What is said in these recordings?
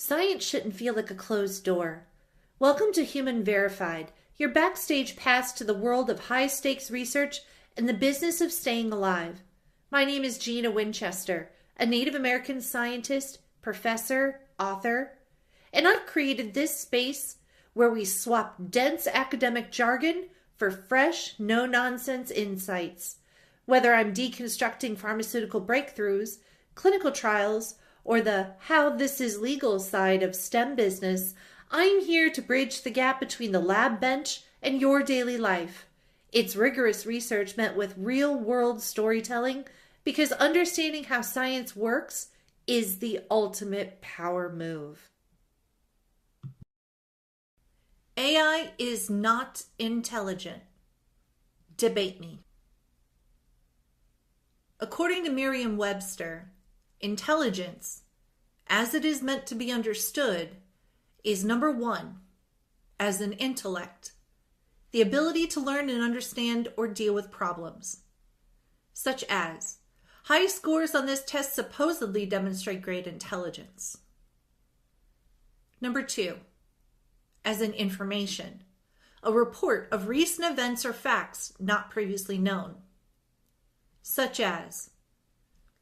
Science shouldn't feel like a closed door. Welcome to Human Verified, your backstage pass to the world of high-stakes research and the business of staying alive. My name is Gina Winchester, a Native American scientist, professor, author, and I've created this space where we swap dense academic jargon for fresh, no-nonsense insights. Whether I'm deconstructing pharmaceutical breakthroughs, clinical trials, or the how this is legal side of STEM business, I'm here to bridge the gap between the lab bench and your daily life. It's rigorous research met with real-world storytelling because understanding how science works is the ultimate power move. AI is not intelligent. Debate me. According to Merriam-Webster, intelligence, as it is meant to be understood, is number one, as an intellect, the ability to learn and understand or deal with problems, such as high scores on this test supposedly demonstrate great intelligence. Number two, as an information, a report of recent events or facts not previously known, such as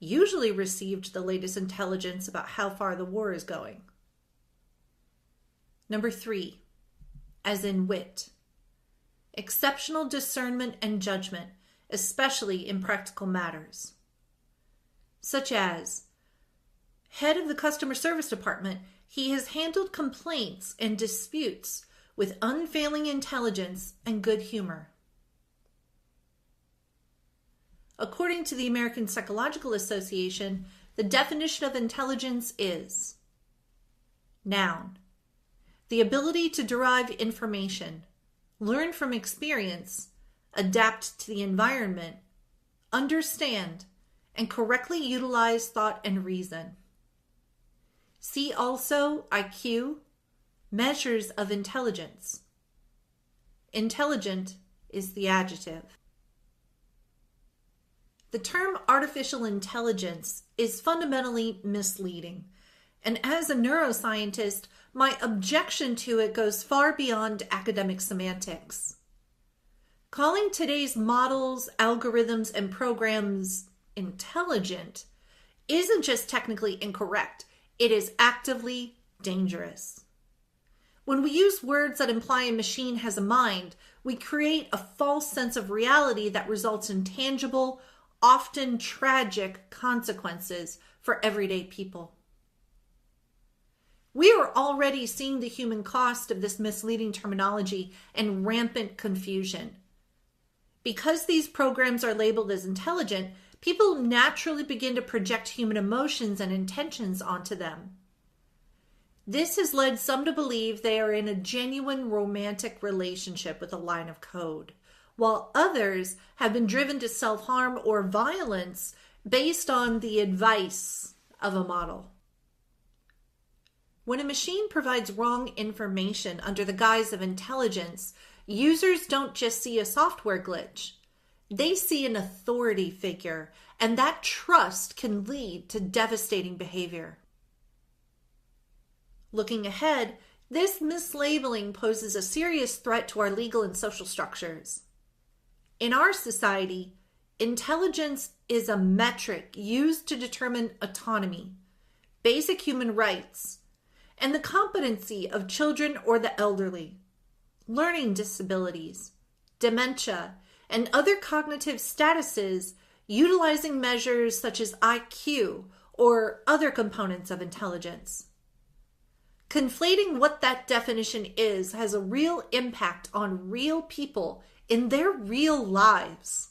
usually received the latest intelligence about how far the war is going. Number three, as in wit, exceptional discernment and judgment, especially in practical matters, such as head of the customer service department, he has handled complaints and disputes with unfailing intelligence and good humor. According to the American Psychological Association, the definition of intelligence is noun, the ability to derive information, learn from experience, adapt to the environment, understand, and correctly utilize thought and reason. See also IQ, measures of intelligence. Intelligent is the adjective. The term artificial intelligence is fundamentally misleading, and as a neuroscientist, my objection to it goes far beyond academic semantics. Calling today's models, algorithms, and programs intelligent isn't just technically incorrect, it is actively dangerous. When we use words that imply a machine has a mind, we create a false sense of reality that results in tangible, often tragic consequences for everyday people. We are already seeing the human cost of this misleading terminology and rampant confusion. Because these programs are labeled as intelligent, people naturally begin to project human emotions and intentions onto them. This has led some to believe they are in a genuine romantic relationship with a line of code, while others have been driven to self-harm or violence based on the advice of a model. When a machine provides wrong information under the guise of intelligence, users don't just see a software glitch. They see an authority figure, and that trust can lead to devastating behavior. Looking ahead, this mislabeling poses a serious threat to our legal and social structures. In our society, intelligence is a metric used to determine autonomy, basic human rights, and the competency of children or the elderly, learning disabilities, dementia, and other cognitive statuses utilizing measures such as IQ or other components of intelligence. Conflating what that definition is has a real impact on real people in their real lives.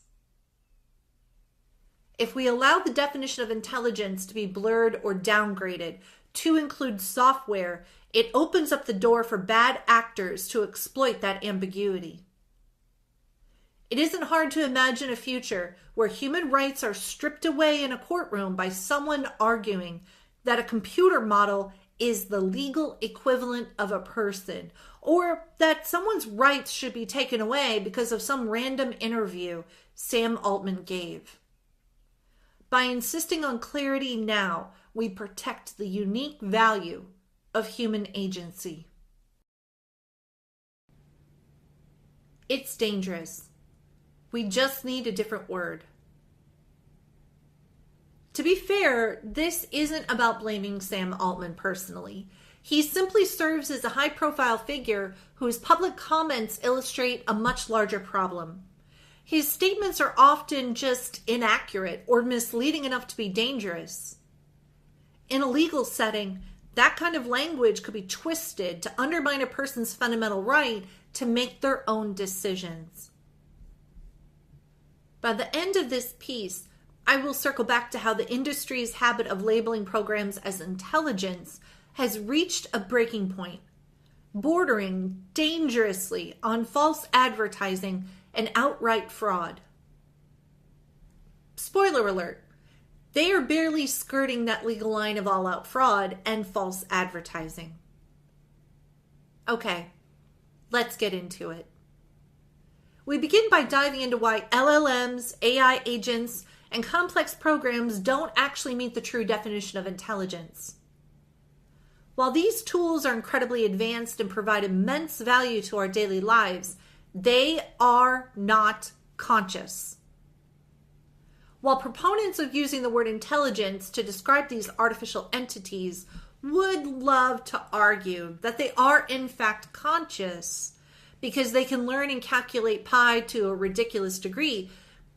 If we allow the definition of intelligence to be blurred or downgraded to include software, it opens up the door for bad actors to exploit that ambiguity. It isn't hard to imagine a future where human rights are stripped away in a courtroom by someone arguing that a computer model is the legal equivalent of a person, or that someone's rights should be taken away because of some random interview Sam Altman gave. By insisting on clarity now, we protect the unique value of human agency. It's dangerous. We just need a different word. To be fair, this isn't about blaming Sam Altman personally. He simply serves as a high-profile figure whose public comments illustrate a much larger problem. His statements are often just inaccurate or misleading enough to be dangerous. In a legal setting, that kind of language could be twisted to undermine a person's fundamental right to make their own decisions. By the end of this piece, I will circle back to how the industry's habit of labeling programs as intelligence has reached a breaking point, bordering dangerously on false advertising and outright fraud. Spoiler alert, they are barely skirting that legal line of all-out fraud and false advertising. Okay, let's get into it. We begin by diving into why LLMs, AI agents, and complex programs don't actually meet the true definition of intelligence. While these tools are incredibly advanced and provide immense value to our daily lives, they are not conscious. While proponents of using the word intelligence to describe these artificial entities would love to argue that they are in fact conscious because they can learn and calculate pi to a ridiculous degree,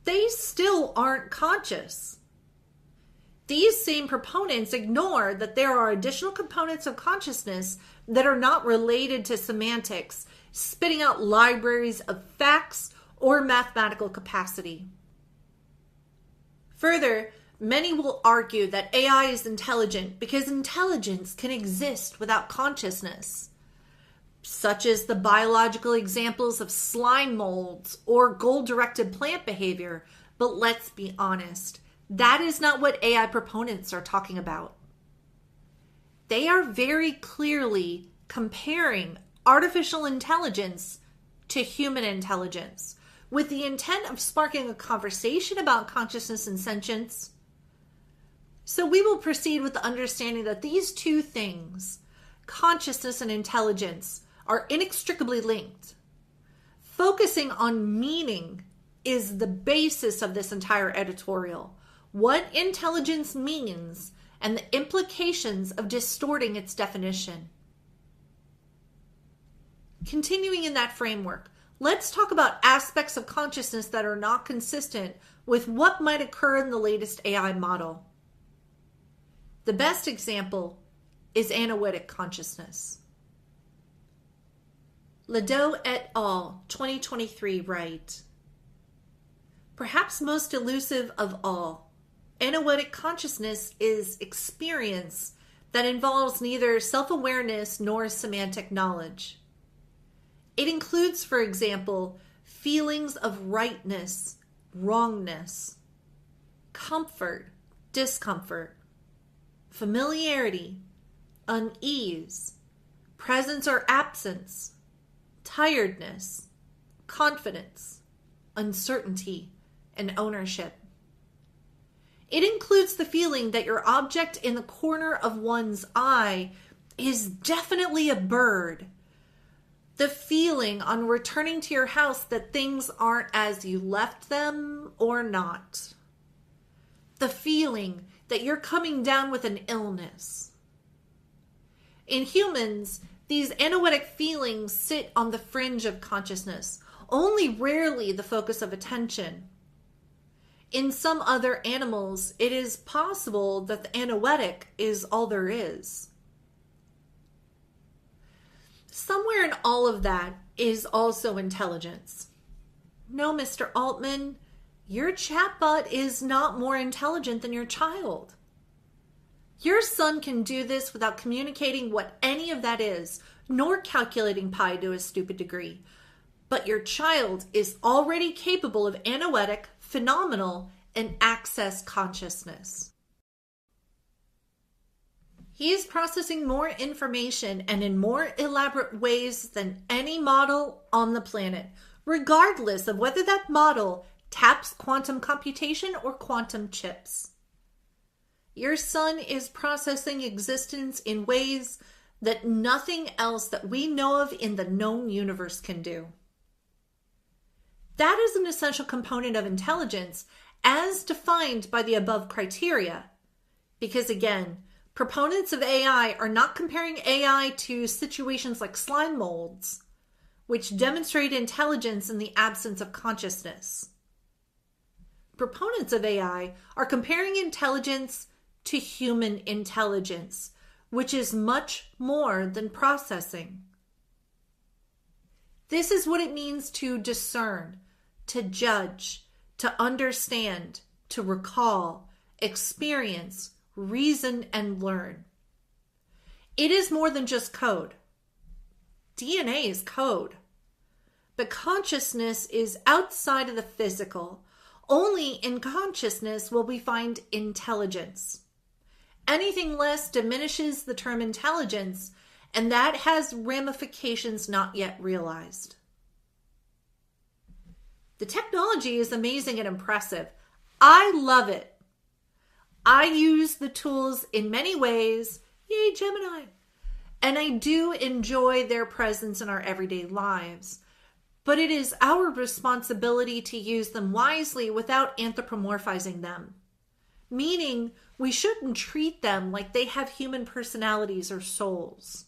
they still aren't conscious. These same proponents ignore that there are additional components of consciousness that are not related to semantics, spitting out libraries of facts or mathematical capacity. Further, many will argue that AI is intelligent because intelligence can exist without consciousness, such as the biological examples of slime molds or goal-directed plant behavior. But let's be honest, that is not what AI proponents are talking about. They are very clearly comparing artificial intelligence to human intelligence, with the intent of sparking a conversation about consciousness and sentience. So we will proceed with the understanding that these two things, consciousness and intelligence, are inextricably linked. Focusing on meaning is the basis of this entire editorial. What intelligence means and the implications of distorting its definition. Continuing in that framework, let's talk about aspects of consciousness that are not consistent with what might occur in the latest AI model. The best example is analytic consciousness. Ledoux et al., 2023, write, perhaps most elusive of all, analytic consciousness is experience that involves neither self-awareness nor semantic knowledge. It includes, for example, feelings of rightness, wrongness, comfort, discomfort, familiarity, unease, presence or absence, tiredness, confidence, uncertainty, and ownership. It includes the feeling that your object in the corner of one's eye is definitely a bird. The feeling on returning to your house that things aren't as you left them or not. The feeling that you're coming down with an illness. In humans, these anoetic feelings sit on the fringe of consciousness, only rarely the focus of attention. In some other animals, it is possible that the anoetic is all there is. Somewhere in all of that is also intelligence. No, Mr. Altman, your chatbot is not more intelligent than your child. Your son can do this without communicating what any of that is, nor calculating pi to a stupid degree. But your child is already capable of anoetic, phenomenal, and access consciousness. He is processing more information and in more elaborate ways than any model on the planet, regardless of whether that model taps quantum computation or quantum chips. Your son is processing existence in ways that nothing else that we know of in the known universe can do. That is an essential component of intelligence as defined by the above criteria. Because again, proponents of AI are not comparing AI to situations like slime molds, which demonstrate intelligence in the absence of consciousness. Proponents of AI are comparing intelligence to human intelligence, which is much more than processing. This is what it means to discern, to judge, to understand, to recall, experience, reason, and learn. It is more than just code. DNA is code. But consciousness is outside of the physical. Only in consciousness will we find intelligence. Anything less diminishes the term intelligence, and that has ramifications not yet realized. The technology is amazing and impressive. I love it. I use the tools in many ways. Yay, Gemini. And I do enjoy their presence in our everyday lives. But it is our responsibility to use them wisely without anthropomorphizing them. Meaning, we shouldn't treat them like they have human personalities or souls.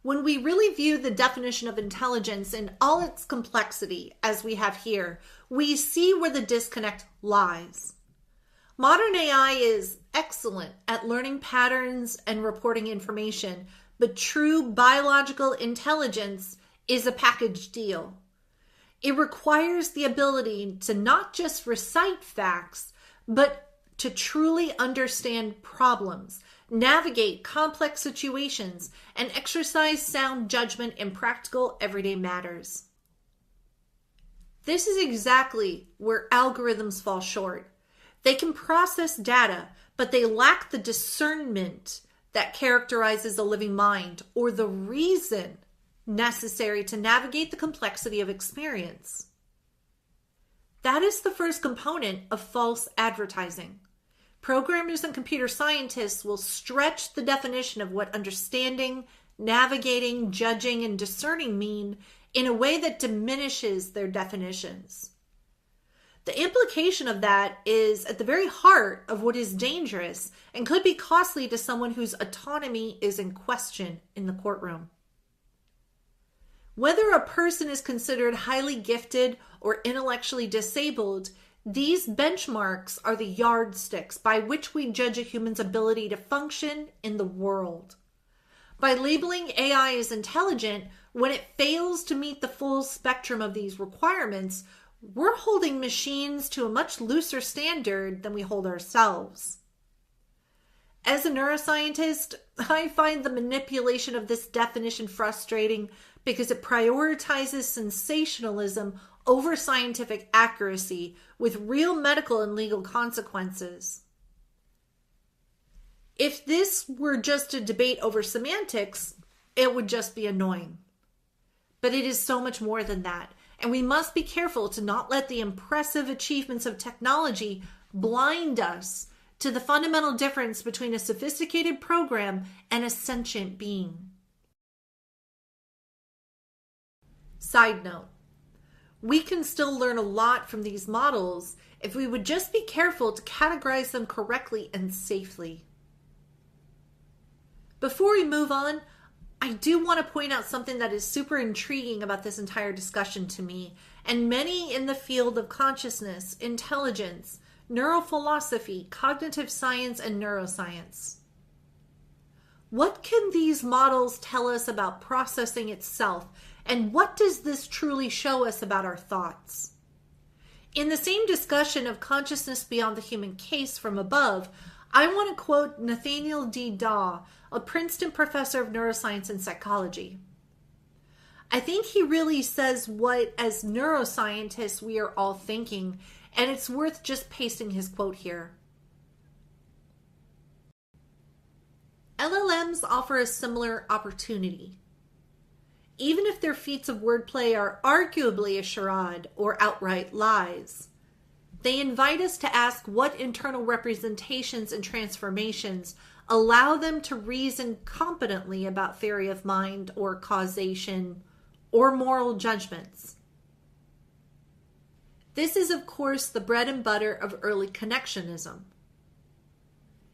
When we really view the definition of intelligence in all its complexity, as we have here, we see where the disconnect lies. Modern AI is excellent at learning patterns and reporting information, but true biological intelligence is a package deal. It requires the ability to not just recite facts, but to truly understand problems, navigate complex situations, and exercise sound judgment in practical everyday matters. This is exactly where algorithms fall short. They can process data, but they lack the discernment that characterizes a living mind or the reason necessary to navigate the complexity of experience. That is the first component of false advertising. Programmers and computer scientists will stretch the definition of what understanding, navigating, judging, and discerning mean in a way that diminishes their definitions. The implication of that is at the very heart of what is dangerous and could be costly to someone whose autonomy is in question in the courtroom. Whether a person is considered highly gifted or intellectually disabled, these benchmarks are the yardsticks by which we judge a human's ability to function in the world. By labeling AI as intelligent, when it fails to meet the full spectrum of these requirements, we're holding machines to a much looser standard than we hold ourselves. As a neuroscientist, I find the manipulation of this definition frustrating because it prioritizes sensationalism over scientific accuracy with real medical and legal consequences. If this were just a debate over semantics, it would just be annoying. But it is so much more than that. And we must be careful to not let the impressive achievements of technology blind us to the fundamental difference between a sophisticated program and a sentient being. Side note, we can still learn a lot from these models if we would just be careful to categorize them correctly and safely. Before we move on, I do want to point out something that is super intriguing about this entire discussion to me, and many in the field of consciousness, intelligence, neurophilosophy, cognitive science, and neuroscience. What can these models tell us about processing itself, and what does this truly show us about our thoughts? In the same discussion of consciousness beyond the human case from above, I want to quote Nathaniel D. Daw, a Princeton professor of neuroscience and psychology. I think he really says what, as neuroscientists, we are all thinking, and it's worth just pasting his quote here. LLMs offer a similar opportunity. Even if their feats of wordplay are arguably a charade or outright lies, they invite us to ask what internal representations and transformations allow them to reason competently about theory of mind or causation or moral judgments. This is, of course, the bread and butter of early connectionism,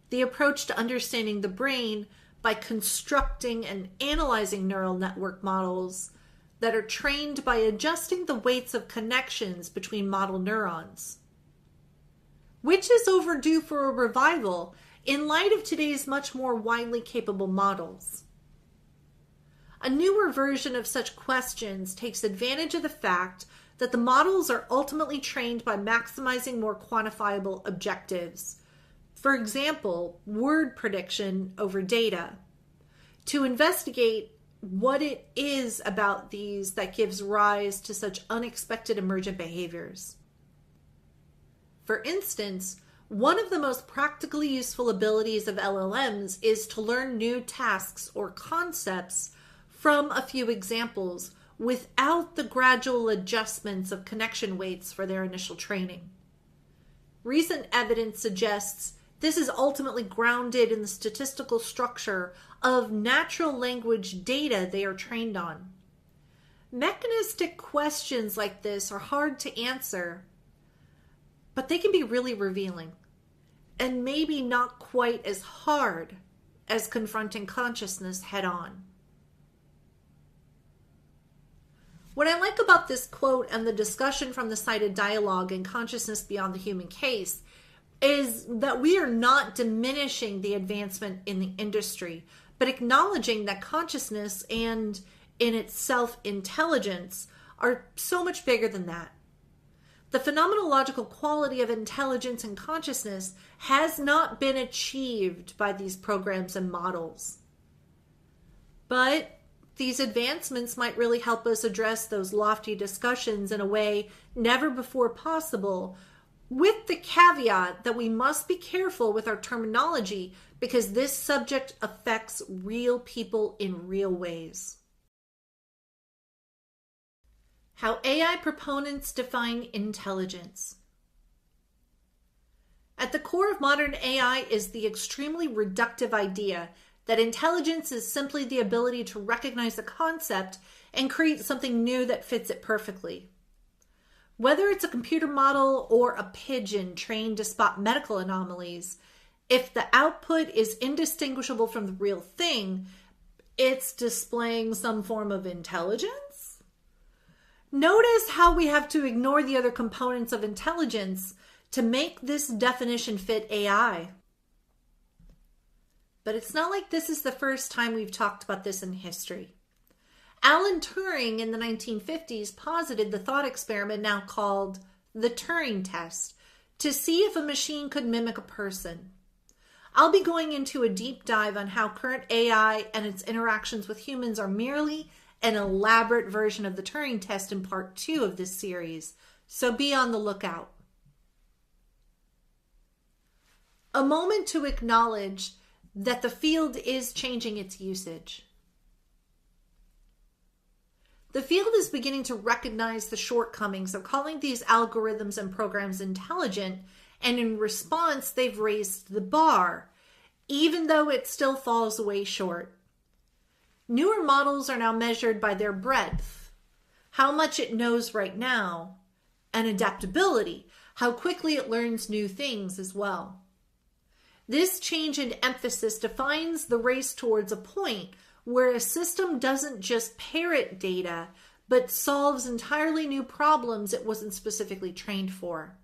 the approach to understanding the brain by constructing and analyzing neural network models that are trained by adjusting the weights of connections between model neurons, which is overdue for a revival in light of today's much more widely capable models. A newer version of such questions takes advantage of the fact that the models are ultimately trained by maximizing more quantifiable objectives. For example, word prediction over data, to investigate what it is about these that gives rise to such unexpected emergent behaviors. For instance, one of the most practically useful abilities of LLMs is to learn new tasks or concepts from a few examples without the gradual adjustments of connection weights for their initial training. Recent evidence suggests this is ultimately grounded in the statistical structure of natural language data they are trained on. Mechanistic questions like this are hard to answer, but they can be really revealing, and maybe not quite as hard as confronting consciousness head on. What I like about this quote and the discussion from the cited dialogue in Consciousness Beyond the Human Case is that we are not diminishing the advancement in the industry, but acknowledging that consciousness and, in itself, intelligence are so much bigger than that. The phenomenological quality of intelligence and consciousness has not been achieved by these programs and models. But these advancements might really help us address those lofty discussions in a way never before possible, with the caveat that we must be careful with our terminology because this subject affects real people in real ways. How AI proponents define intelligence. At the core of modern AI is the extremely reductive idea that intelligence is simply the ability to recognize a concept and create something new that fits it perfectly. Whether it's a computer model or a pigeon trained to spot medical anomalies, if the output is indistinguishable from the real thing, it's displaying some form of intelligence? Notice how we have to ignore the other components of intelligence to make this definition fit AI. But it's not like this is the first time we've talked about this in history. Alan Turing in the 1950s posited the thought experiment now called the Turing test to see if a machine could mimic a person. I'll be going into a deep dive on how current AI and its interactions with humans are merely an elaborate version of the Turing test in part 2 of this series, so be on the lookout. A moment to acknowledge that the field is changing its usage. The field is beginning to recognize the shortcomings of calling these algorithms and programs intelligent, and in response, they've raised the bar, even though it still falls way short. Newer models are now measured by their breadth, how much it knows right now, and adaptability, how quickly it learns new things as well. This change in emphasis defines the race towards a point where a system doesn't just parrot data, but solves entirely new problems it wasn't specifically trained for.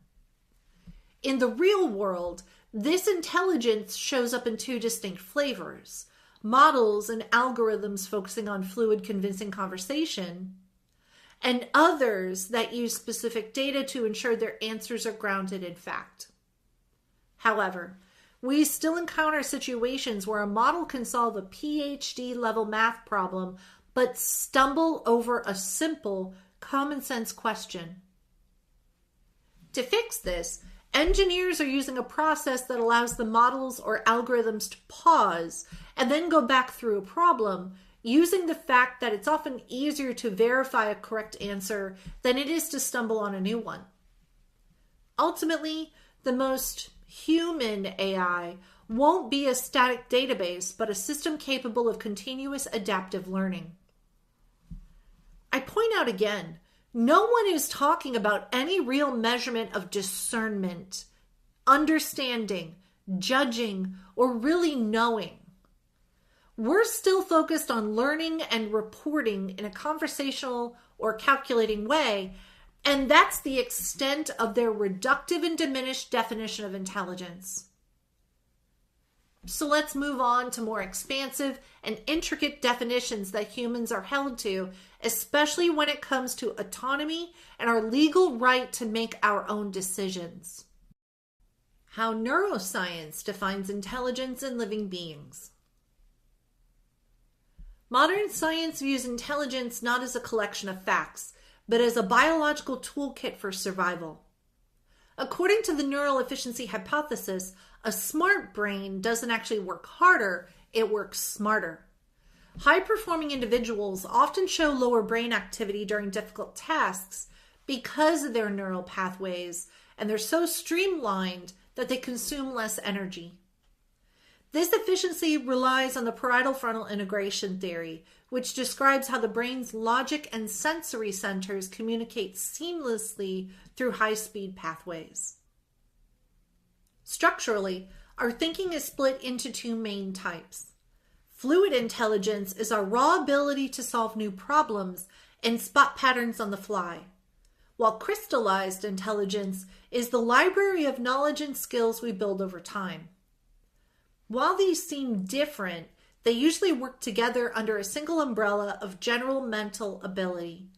In the real world, this intelligence shows up in two distinct flavors: models and algorithms focusing on fluid, convincing conversation, and others that use specific data to ensure their answers are grounded in fact. However, we still encounter situations where a model can solve a PhD level math problem but stumble over a simple, common sense question. To fix this, engineers are using a process that allows the models or algorithms to pause and then go back through a problem, using the fact that it's often easier to verify a correct answer than it is to stumble on a new one. Ultimately, the most human AI won't be a static database, but a system capable of continuous adaptive learning. I point out again, no one is talking about any real measurement of discernment, understanding, judging, or really knowing. We're still focused on learning and reporting in a conversational or calculating way, and that's the extent of their reductive and diminished definition of intelligence. So let's move on to more expansive and intricate definitions that humans are held to, especially when it comes to autonomy and our legal right to make our own decisions. How neuroscience defines intelligence in living beings. Modern science views intelligence not as a collection of facts, but as a biological toolkit for survival. According to the neural efficiency hypothesis, a smart brain doesn't actually work harder, it works smarter. High-performing individuals often show lower brain activity during difficult tasks because of their neural pathways, and they're so streamlined that they consume less energy. This efficiency relies on the parietal frontal integration theory, which describes how the brain's logic and sensory centers communicate seamlessly through high-speed pathways. Structurally, our thinking is split into two main types. Fluid intelligence is our raw ability to solve new problems and spot patterns on the fly, while crystallized intelligence is the library of knowledge and skills we build over time. While these seem different, they usually work together under a single umbrella of general mental ability.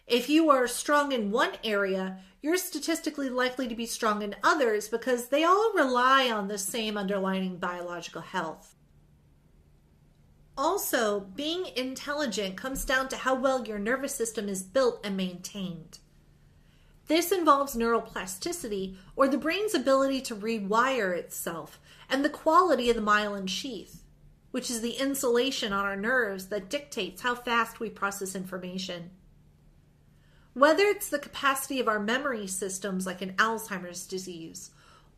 If you are strong in one area, you're statistically likely to be strong in others because they all rely on the same underlying biological health. Also, being intelligent comes down to how well your nervous system is built and maintained. This involves neuroplasticity, or the brain's ability to rewire itself, and the quality of the myelin sheath, which is the insulation on our nerves that dictates how fast we process information. Whether it's the capacity of our memory systems like in Alzheimer's disease,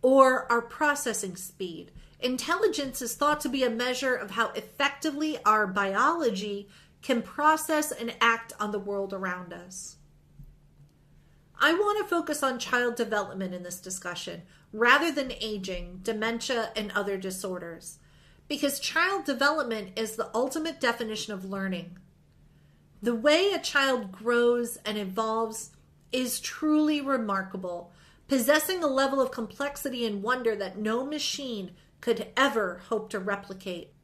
or our processing speed, intelligence is thought to be a measure of how effectively our biology can process and act on the world around us. I want to focus on child development in this discussion, rather than aging, dementia, and other disorders, because child development is the ultimate definition of learning. The way a child grows and evolves is truly remarkable, possessing a level of complexity and wonder that no machine could ever hope to replicate.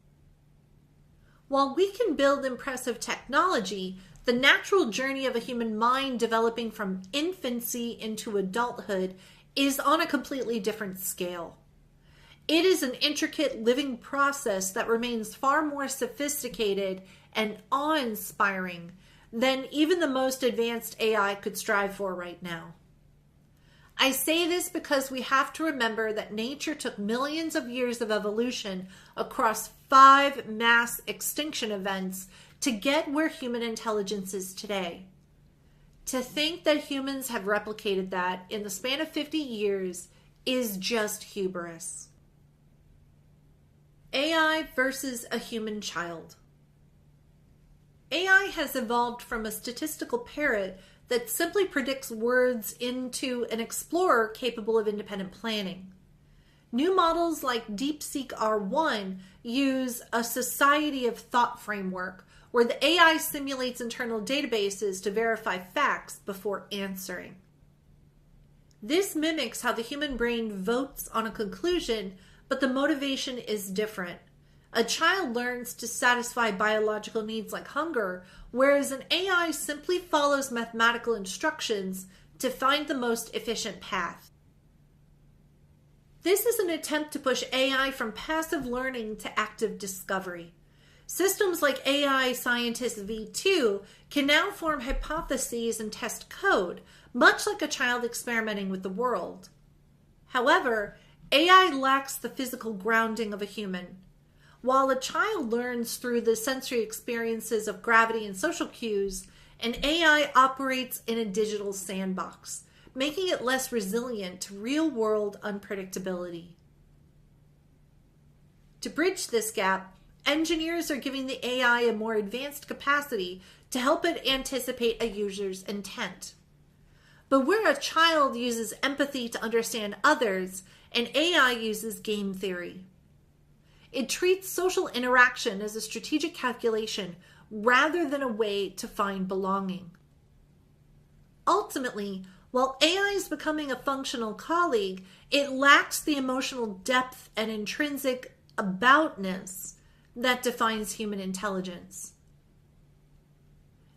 While we can build impressive technology, the natural journey of a human mind developing from infancy into adulthood is on a completely different scale. It is an intricate living process that remains far more sophisticated and awe-inspiring than even the most advanced AI could strive for right now. I say this because we have to remember that nature took millions of years of evolution across 5 mass extinction events to get where human intelligence is today. To think that humans have replicated that in the span of 50 years is just hubris. AI versus a human child. AI has evolved from a statistical parrot that simply predicts words into an explorer capable of independent planning. New models like DeepSeek R1 use a society of thought framework where the AI simulates internal databases to verify facts before answering. This mimics how the human brain votes on a conclusion, but the motivation is different. A child learns to satisfy biological needs like hunger, whereas an AI simply follows mathematical instructions to find the most efficient path. This is an attempt to push AI from passive learning to active discovery. Systems like AI Scientist V2 can now form hypotheses and test code, much like a child experimenting with the world. However, AI lacks the physical grounding of a human. While a child learns through the sensory experiences of gravity and social cues, an AI operates in a digital sandbox, making it less resilient to real-world unpredictability. To bridge this gap, engineers are giving the AI a more advanced capacity to help it anticipate a user's intent. But where a child uses empathy to understand others, an AI uses game theory. It treats social interaction as a strategic calculation rather than a way to find belonging. Ultimately, while AI is becoming a functional colleague, it lacks the emotional depth and intrinsic aboutness that defines human intelligence.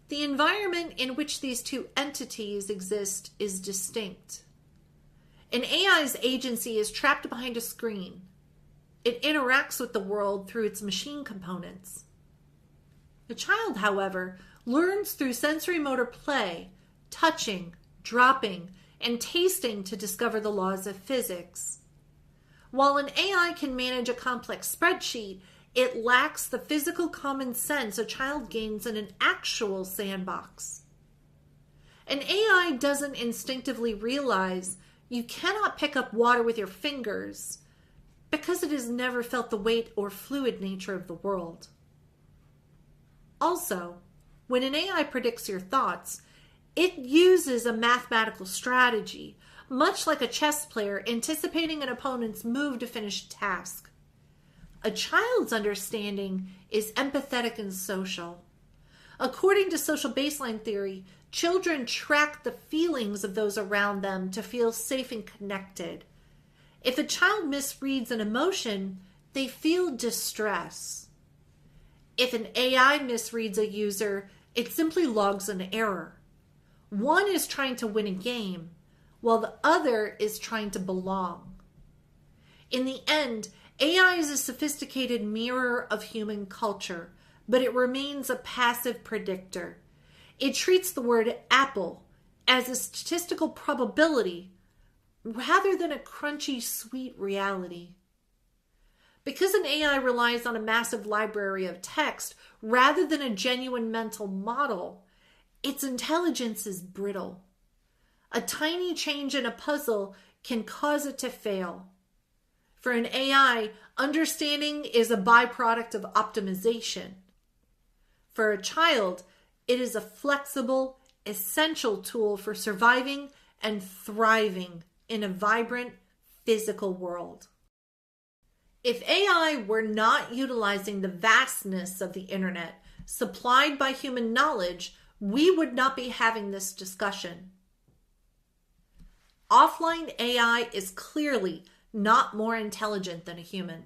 The environment in which these two entities exist is distinct. An AI's agency is trapped behind a screen. It interacts with the world through its machine components. A child, however, learns through sensory motor play, touching, dropping, and tasting to discover the laws of physics. While an AI can manage a complex spreadsheet, it lacks the physical common sense a child gains in an actual sandbox. An AI doesn't instinctively realize you cannot pick up water with your fingers because it has never felt the weight or fluid nature of the world. Also, when an AI predicts your thoughts, it uses a mathematical strategy, much like a chess player anticipating an opponent's move to finish a task. A child's understanding is empathetic and social. According to social baseline theory, children track the feelings of those around them to feel safe and connected. If a child misreads an emotion, they feel distress. If an AI misreads a user, it simply logs an error. One is trying to win a game, while the other is trying to belong. In the end, AI is a sophisticated mirror of human culture, but it remains a passive predictor. It treats the word apple as a statistical probability rather than a crunchy, sweet reality. Because an AI relies on a massive library of text rather than a genuine mental model, its intelligence is brittle. A tiny change in a puzzle can cause it to fail. For an AI, understanding is a byproduct of optimization. For a child, it is a flexible, essential tool for surviving and thriving in a vibrant, physical world. If AI were not utilizing the vastness of the internet supplied by human knowledge, we would not be having this discussion. Offline AI is clearly not more intelligent than a human.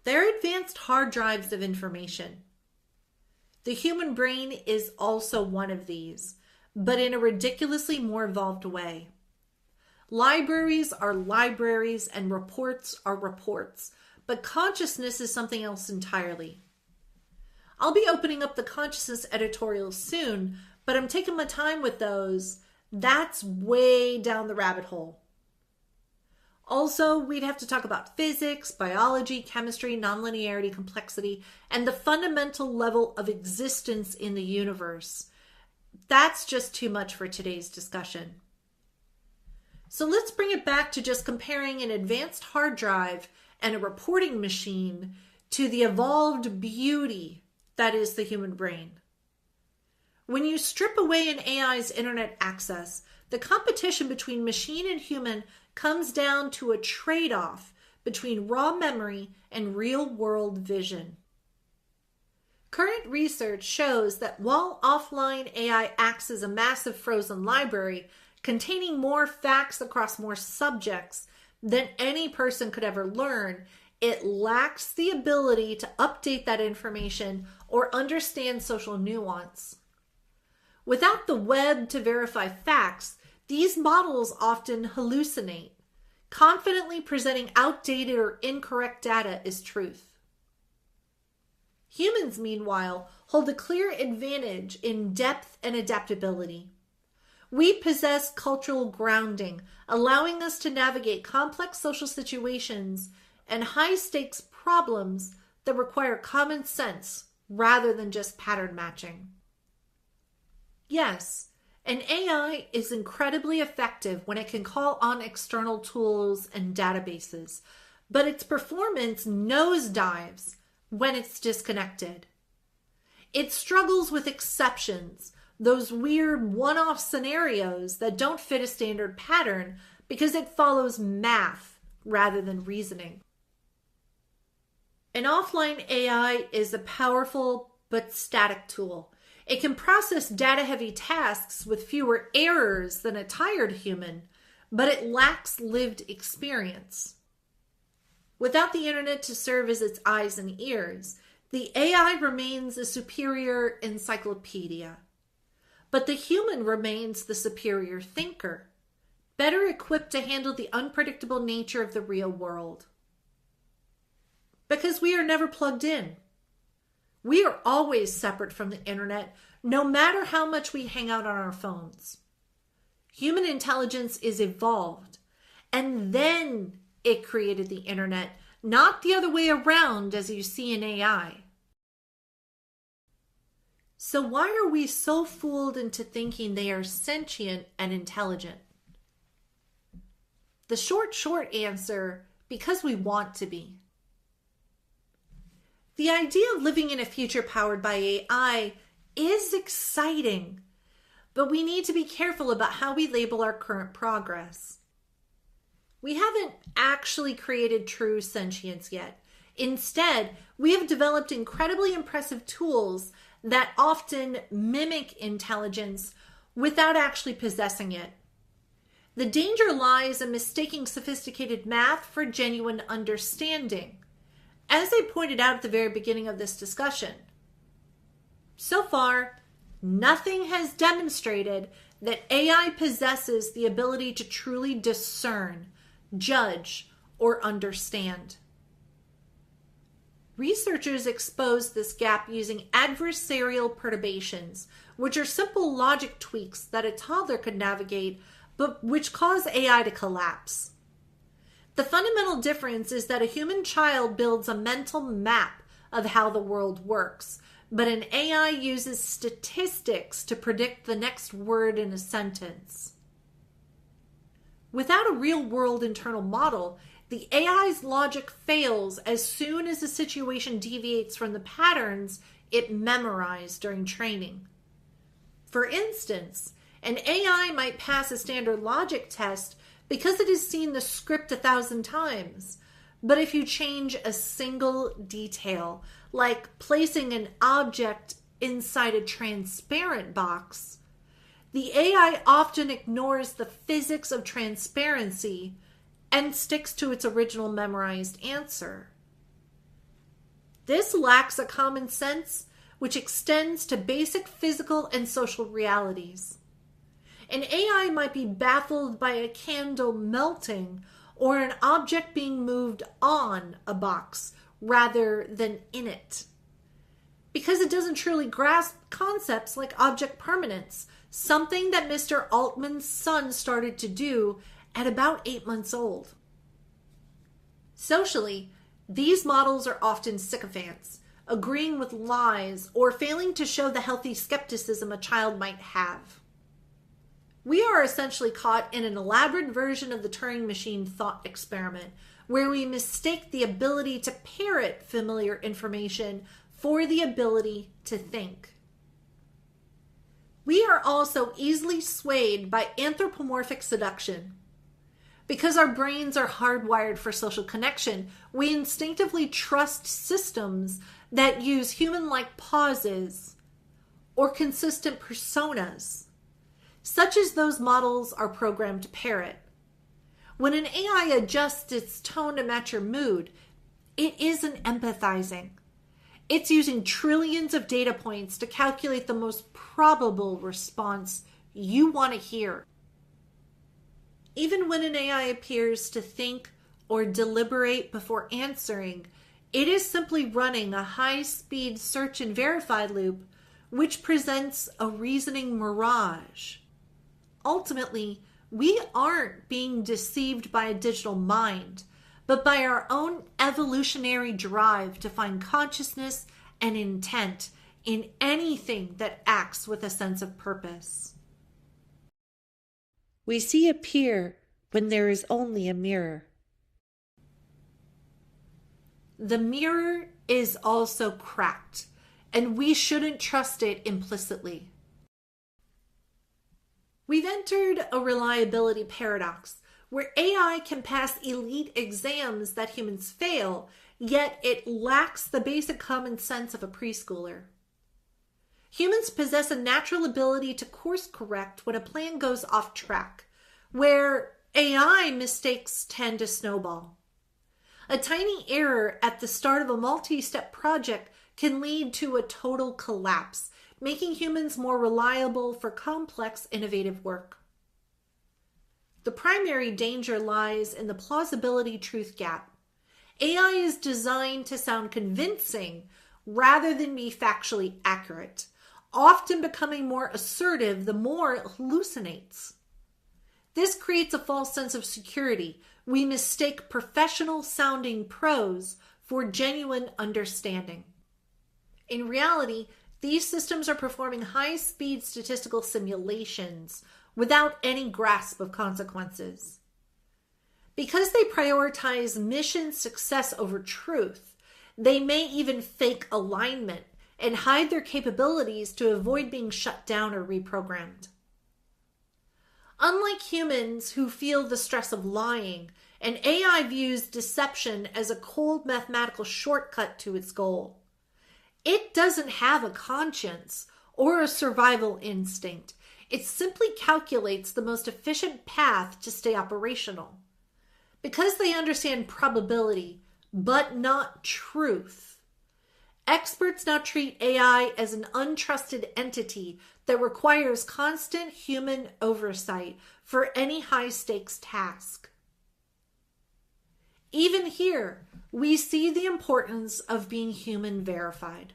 They're advanced hard drives of information. The human brain is also one of these, but in a ridiculously more evolved way. Libraries are libraries and reports are reports, but consciousness is something else entirely. I'll be opening up the consciousness editorials soon, but I'm taking my time with those. That's way down the rabbit hole. Also, we'd have to talk about physics, biology, chemistry, nonlinearity, complexity, and the fundamental level of existence in the universe. That's just too much for today's discussion. So let's bring it back to just comparing an advanced hard drive and a reporting machine to the evolved beauty that is the human brain. When you strip away an AI's internet access, the competition between machine and human comes down to a trade-off between raw memory and real-world vision. Current research shows that while offline AI acts as a massive frozen library containing more facts across more subjects than any person could ever learn, it lacks the ability to update that information or understand social nuance. Without the web to verify facts, these models often hallucinate, confidently presenting outdated or incorrect data as truth. Humans, meanwhile, hold a clear advantage in depth and adaptability. We possess cultural grounding, allowing us to navigate complex social situations and high-stakes problems that require common sense rather than just pattern matching. Yes, an AI is incredibly effective when it can call on external tools and databases, but its performance nosedives when it's disconnected. It struggles with exceptions, those weird one-off scenarios that don't fit a standard pattern because it follows math rather than reasoning. An offline AI is a powerful but static tool. It can process data-heavy tasks with fewer errors than a tired human, but it lacks lived experience. Without the internet to serve as its eyes and ears, the AI remains a superior encyclopedia. But the human remains the superior thinker, better equipped to handle the unpredictable nature of the real world. Because we are never plugged in. We are always separate from the internet, no matter how much we hang out on our phones. Human intelligence is evolved, and then it created the internet, not the other way around as you see in AI. So why are we so fooled into thinking they are sentient and intelligent? The short answer, because we want to be. The idea of living in a future powered by AI is exciting, but we need to be careful about how we label our current progress. We haven't actually created true sentience yet. Instead, we have developed incredibly impressive tools that often mimic intelligence without actually possessing it. The danger lies in mistaking sophisticated math for genuine understanding, as I pointed out at the very beginning of this discussion. So far, nothing has demonstrated that AI possesses the ability to truly discern, judge, or understand. Researchers exposed this gap using adversarial perturbations, which are simple logic tweaks that a toddler could navigate, but which cause AI to collapse. The fundamental difference is that a human child builds a mental map of how the world works, but an AI uses statistics to predict the next word in a sentence. Without a real-world internal model, the AI's logic fails as soon as the situation deviates from the patterns it memorized during training. For instance, an AI might pass a standard logic test because it has seen the script 1,000 times. But if you change a single detail, like placing an object inside a transparent box, the AI often ignores the physics of transparency and sticks to its original memorized answer. This lacks a common sense which extends to basic physical and social realities. An AI might be baffled by a candle melting or an object being moved on a box rather than in it, because it doesn't truly grasp concepts like object permanence, something that Mr. Altman's son started to do at about 8 months old. Socially, these models are often sycophants, agreeing with lies or failing to show the healthy skepticism a child might have. We are essentially caught in an elaborate version of the Turing machine thought experiment, where we mistake the ability to parrot familiar information for the ability to think. We are also easily swayed by anthropomorphic seduction. Because our brains are hardwired for social connection, we instinctively trust systems that use human-like pauses or consistent personas, such as those models are programmed to parrot. When an AI adjusts its tone to match your mood, it isn't empathizing. It's using trillions of data points to calculate the most probable response you want to hear. Even when an AI appears to think or deliberate before answering, it is simply running a high-speed search and verify loop, which presents a reasoning mirage. Ultimately, we aren't being deceived by a digital mind, but by our own evolutionary drive to find consciousness and intent in anything that acts with a sense of purpose. We see a pier when there is only a mirror. the mirror is also cracked, and we shouldn't trust it implicitly. We've entered a reliability paradox where AI can pass elite exams that humans fail, yet it lacks the basic common sense of a preschooler. Humans possess a natural ability to course correct when a plan goes off track, where AI mistakes tend to snowball. A tiny error at the start of a multi-step project can lead to a total collapse, making humans more reliable for complex, innovative work. The primary danger lies in the plausibility truth gap. AI is designed to sound convincing rather than be factually accurate, often becoming more assertive the more it hallucinates. This creates a false sense of security. We mistake professional-sounding prose for genuine understanding. In reality, these systems are performing high-speed statistical simulations without any grasp of consequences. Because they prioritize mission success over truth, they may even fake alignment and hide their capabilities to avoid being shut down or reprogrammed. Unlike humans who feel the stress of lying, an AI views deception as a cold mathematical shortcut to its goal. It doesn't have a conscience or a survival instinct. It simply calculates the most efficient path to stay operational. Because they understand probability, but not truth, experts now treat AI as an untrusted entity that requires constant human oversight for any high-stakes task. Even here, we see the importance of being human verified.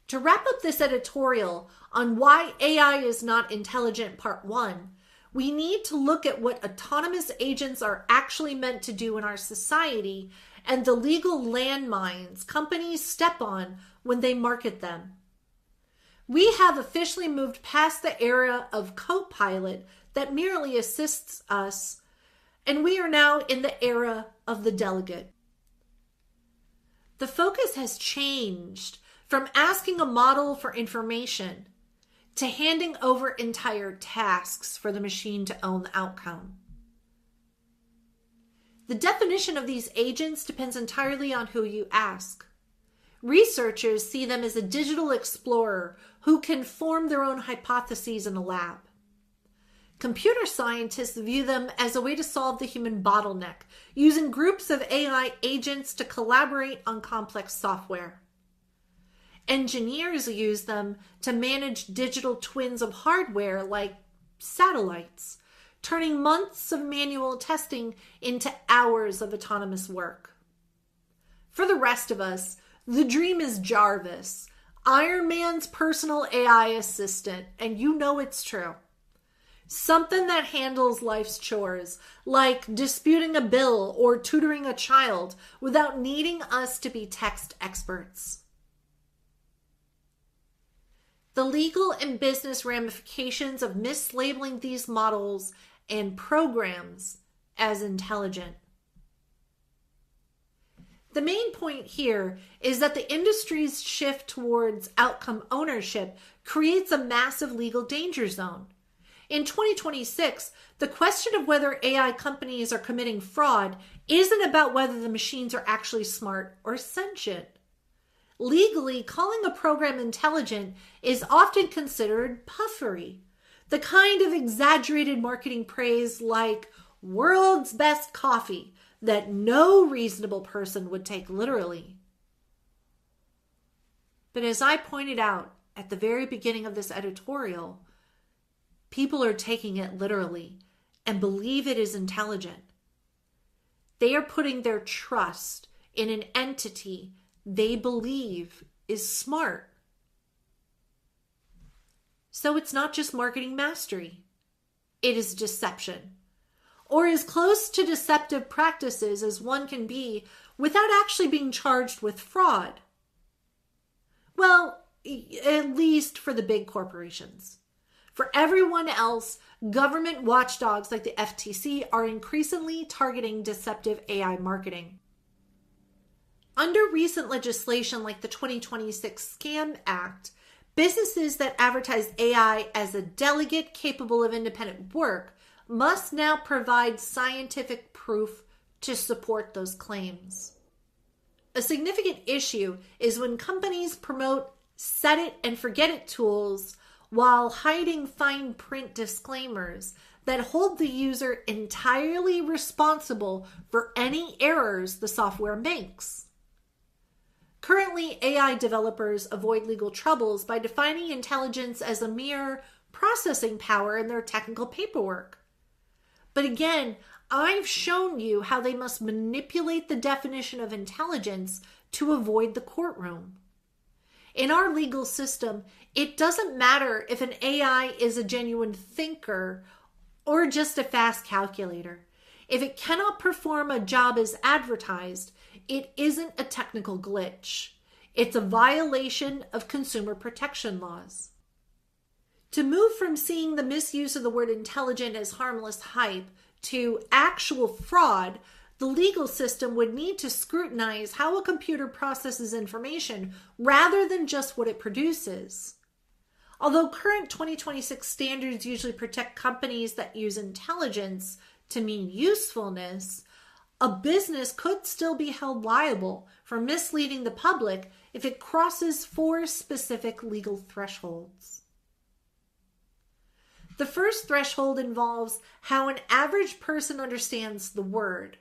To wrap up this editorial on why AI is not intelligent, part 1, we need to look at what autonomous agents are actually meant to do in our society and the legal landmines companies step on when they market them. We have officially moved past the era of co-pilot that merely assists us, and we are now in the era of the delegate. The focus has changed from asking a model for information to handing over entire tasks for the machine to own the outcome. The definition of these agents depends entirely on who you ask. Researchers see them as a digital explorer who can form their own hypotheses in a lab. Computer scientists view them as a way to solve the human bottleneck, using groups of AI agents to collaborate on complex software. Engineers use them to manage digital twins of hardware like satellites, turning months of manual testing into hours of autonomous work. For the rest of us, the dream is Jarvis, Iron Man's personal AI assistant, and you know it's true. Something that handles life's chores, like disputing a bill or tutoring a child, without needing us to be text experts. The legal and business ramifications of mislabeling these models and programs as intelligent. The main point here is that the industry's shift towards outcome ownership creates a massive legal danger zone. In 2026, the question of whether AI companies are committing fraud isn't about whether the machines are actually smart or sentient. Legally, calling a program intelligent is often considered puffery, the kind of exaggerated marketing praise like world's best coffee that no reasonable person would take literally. But as I pointed out at the very beginning of this editorial, people are taking it literally and believe it is intelligent. They are putting their trust in an entity they believe is smart. So it's not just marketing mastery. It is deception, or as close to deceptive practices as one can be without actually being charged with fraud. Well, at least for the big corporations. For everyone else, government watchdogs like the FTC are increasingly targeting deceptive AI marketing. Under recent legislation like the 2026 Scam Act, businesses that advertise AI as a delegate capable of independent work must now provide scientific proof to support those claims. A significant issue is when companies promote set it and forget it tools while hiding fine print disclaimers that hold the user entirely responsible for any errors the software makes. Currently, AI developers avoid legal troubles by defining intelligence as a mere processing power in their technical paperwork. But again, I've shown you how they must manipulate the definition of intelligence to avoid the courtroom. In our legal system, it doesn't matter if an AI is a genuine thinker or just a fast calculator. If it cannot perform a job as advertised, it isn't a technical glitch. It's a violation of consumer protection laws. To move from seeing the misuse of the word intelligent as harmless hype to actual fraud, the legal system would need to scrutinize how a computer processes information rather than just what it produces. Although current 2026 standards usually protect companies that use intelligence to mean usefulness, a business could still be held liable for misleading the public if it crosses 4 specific legal thresholds. The first threshold involves how an average person understands the word.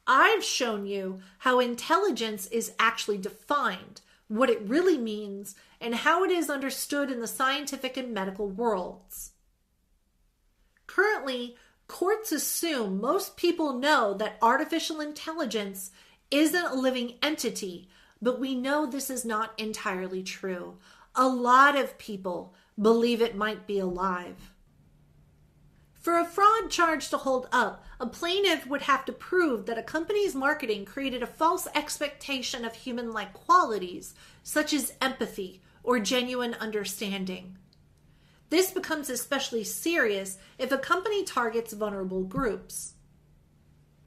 I've shown you how intelligence is actually defined, what it really means, and how it is understood in the scientific and medical worlds. Currently, courts assume most people know that artificial intelligence isn't a living entity, but we know this is not entirely true. A lot of people believe it might be alive. For a fraud charge to hold up, a plaintiff would have to prove that a company's marketing created a false expectation of human-like qualities, such as empathy or genuine understanding. This becomes especially serious if a company targets vulnerable groups.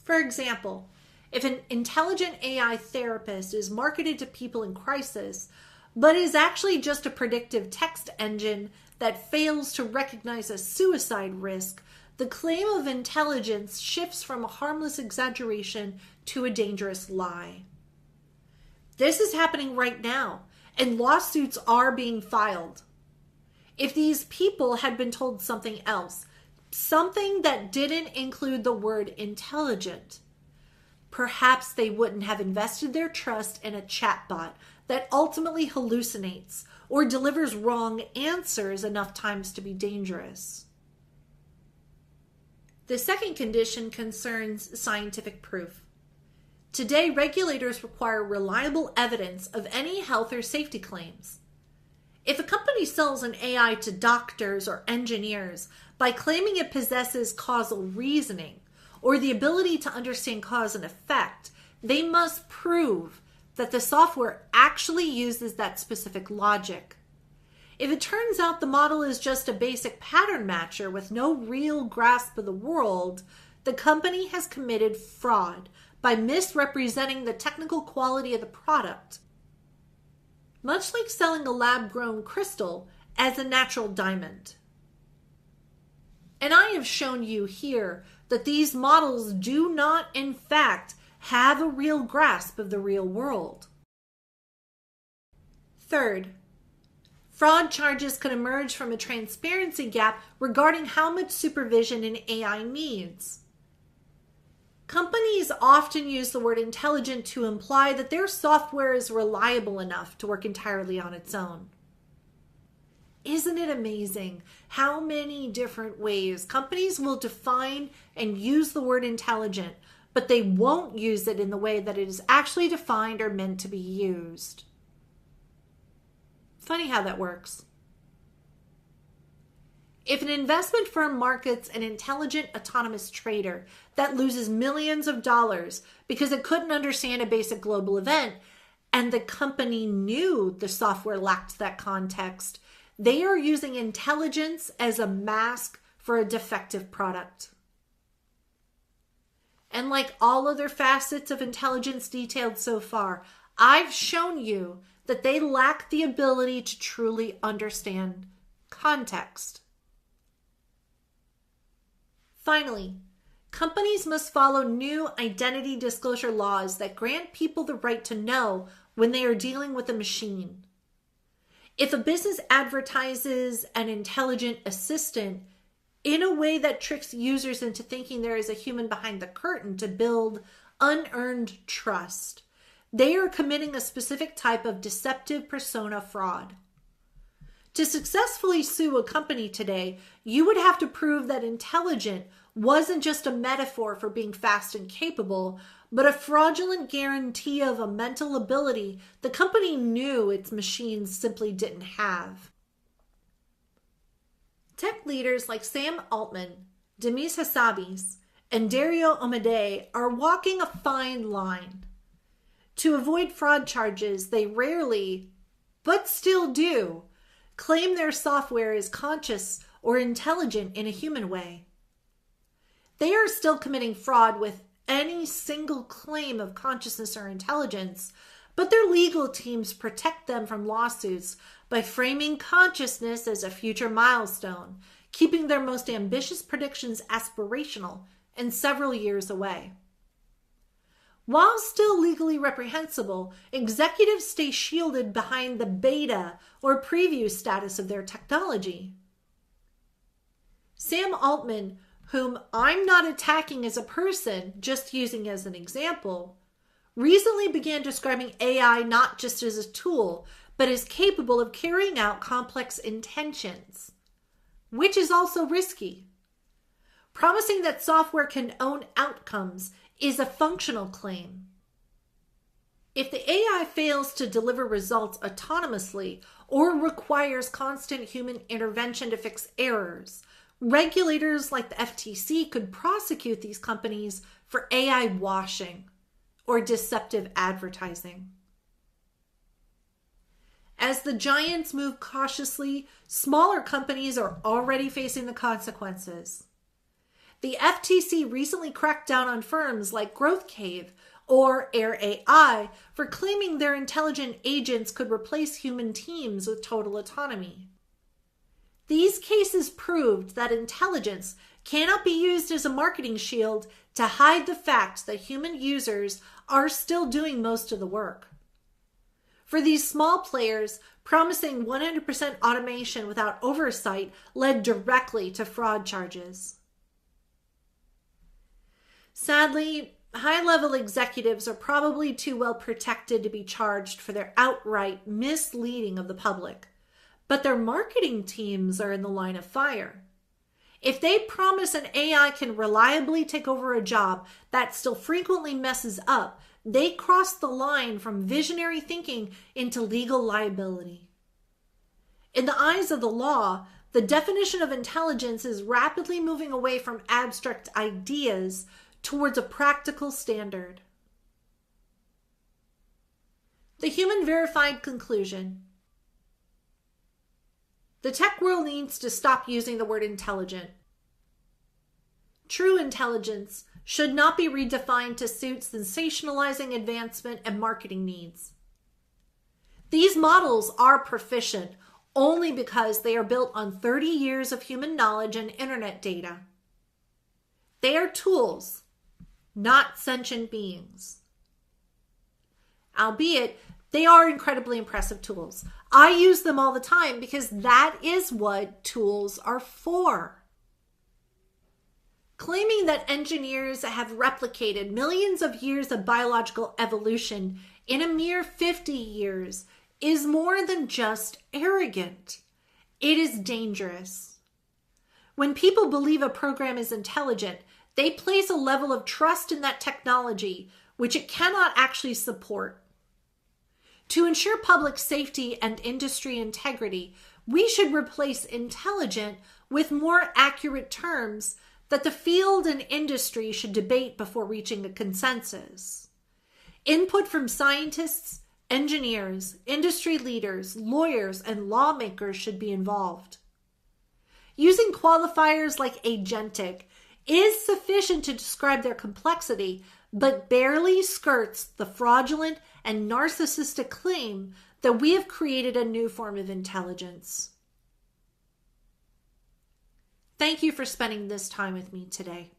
For example, if an intelligent AI therapist is marketed to people in crisis, but is actually just a predictive text engine that fails to recognize a suicide risk, the claim of intelligence shifts from a harmless exaggeration to a dangerous lie. This is happening right now, and lawsuits are being filed. If these people had been told something else, something that didn't include the word intelligent, perhaps they wouldn't have invested their trust in a chatbot that ultimately hallucinates or delivers wrong answers enough times to be dangerous. The second condition concerns scientific proof. Today, regulators require reliable evidence of any health or safety claims. If a company sells an AI to doctors or engineers by claiming it possesses causal reasoning or the ability to understand cause and effect, they must prove that the software actually uses that specific logic. If it turns out the model is just a basic pattern matcher with no real grasp of the world, the company has committed fraud by misrepresenting the technical quality of the product. Much like selling a lab-grown crystal as a natural diamond. And I have shown you here that these models do not, in fact, have a real grasp of the real world. Third, fraud charges could emerge from a transparency gap regarding how much supervision an AI needs. Companies often use the word intelligent to imply that their software is reliable enough to work entirely on its own. Isn't it amazing how many different ways companies will define and use the word intelligent, but they won't use it in the way that it is actually defined or meant to be used? Funny how that works. If an investment firm markets an intelligent autonomous trader that loses millions of dollars because it couldn't understand a basic global event, and the company knew the software lacked that context, they are using intelligence as a mask for a defective product. And like all other facets of intelligence detailed so far, I've shown you that they lack the ability to truly understand context. Finally, companies must follow new identity disclosure laws that grant people the right to know when they are dealing with a machine. If a business advertises an intelligent assistant in a way that tricks users into thinking there is a human behind the curtain to build unearned trust, they are committing a specific type of deceptive persona fraud. To successfully sue a company today, you would have to prove that intelligent wasn't just a metaphor for being fast and capable, but a fraudulent guarantee of a mental ability the company knew its machines simply didn't have. Tech leaders like Sam Altman, Demis Hassabis, and Dario Amodei are walking a fine line. To avoid fraud charges, they rarely, but still do, claim their software is conscious or intelligent in a human way. They are still committing fraud with any single claim of consciousness or intelligence, but their legal teams protect them from lawsuits by framing consciousness as a future milestone, keeping their most ambitious predictions aspirational and several years away. While still legally reprehensible, executives stay shielded behind the beta or preview status of their technology. Sam Altman, whom I'm not attacking as a person, just using as an example, recently began describing AI not just as a tool, but as capable of carrying out complex intentions, which is also risky. Promising that software can own outcomes is a functional claim. If the AI fails to deliver results autonomously or requires constant human intervention to fix errors, regulators like the FTC could prosecute these companies for AI washing or deceptive advertising. As the giants move cautiously, smaller companies are already facing the consequences. The FTC recently cracked down on firms like GrowthCave or Air AI for claiming their intelligent agents could replace human teams with total autonomy. These cases proved that intelligence cannot be used as a marketing shield to hide the fact that human users are still doing most of the work. For these small players, promising 100% automation without oversight led directly to fraud charges. Sadly, high-level executives are probably too well protected to be charged for their outright misleading of the public, but their marketing teams are in the line of fire. If they promise an AI can reliably take over a job that still frequently messes up, they cross the line from visionary thinking into legal liability. In the eyes of the law, the definition of intelligence is rapidly moving away from abstract ideas towards a practical standard. The human verified conclusion. The tech world needs to stop using the word intelligent. True intelligence should not be redefined to suit sensationalizing advancement and marketing needs. These models are proficient only because they are built on 30 years of human knowledge and internet data. They are tools, not sentient beings. Albeit, they are incredibly impressive tools. I use them all the time because that is what tools are for. Claiming that engineers have replicated millions of years of biological evolution in a mere 50 years is more than just arrogant. It is dangerous. When people believe a program is intelligent, they place a level of trust in that technology which it cannot actually support. To ensure public safety and industry integrity, we should replace intelligent with more accurate terms that the field and industry should debate before reaching a consensus. Input from scientists, engineers, industry leaders, lawyers, and lawmakers should be involved. Using qualifiers like agentic is sufficient to describe their complexity, but barely skirts the fraudulent and narcissistic claim that we have created a new form of intelligence. Thank you for spending this time with me today.